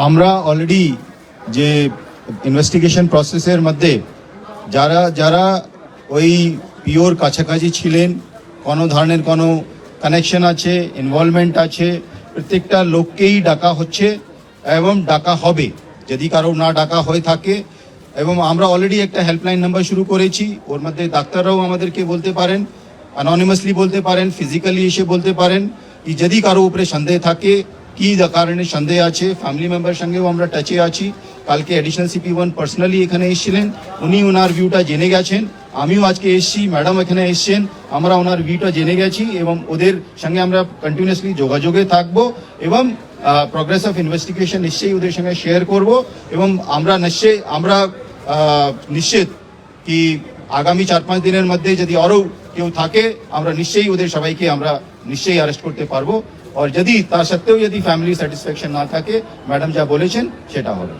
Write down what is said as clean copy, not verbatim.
আমরা অলরেডি যে ইনভেস্টিগেশন প্রসেসের মধ্যে যারা যারা ওই পিওর কাছাকাছি ছিলেন, কোনো ধরনের কোনো কানেকশন আছে, ইনভলভমেন্ট আছে, প্রত্যেকটা লোককেই ডাকা হচ্ছে এবং ডাকা হবে যদি কারো না ডাকা হয়ে থাকে। এবং আমরা অলরেডি একটা হেল্পলাইন নাম্বার শুরু করেছি, ওর মধ্যে ডাক্তাররাও আমাদেরকে বলতে পারেন, অ্যানোনিমাসলি বলতে পারেন, ফিজিক্যালি এসে বলতে পারেন কি যদি কারো উপরে সন্দেহ থাকে, কি কারণে সন্দেহ আছে। ফ্যামিলি মেম্বার সঙ্গেও আমরা টাচে আছি। কালকে অ্যাডিশনাল CP1 পার্সোনালি এখানে এসেছিলেন, উনি ওনার ভিউটা জেনে গেছেন। আমিও আজকে এসেছি, ম্যাডাম এখানে এসছেন, আমরা ওনার ভিউটা জেনে গেছি এবং ওদের সঙ্গে আমরা কন্টিনিউয়াসলি যোগাযোগে থাকবো এবং প্রোগ্রেস অফ ইনভেস্টিগেশন নিশ্চয়ই ওদের সঙ্গে শেয়ার করব। এবং আমরা নিশ্চিত কি আগামী 4-5 দিনের মধ্যে যদি আরও কেউ থাকে, আমরা নিশ্চয়ই ওদের সবাইকে আমরা নিশ্চয়ই অ্যারেস্ট করতে পারবো। আর যদি তা সত্ত্বেও যদি ফ্যামিলি স্যাটিসফ্যাকশন না থাকে, ম্যাডাম যা বলেছেন সেটা হবে।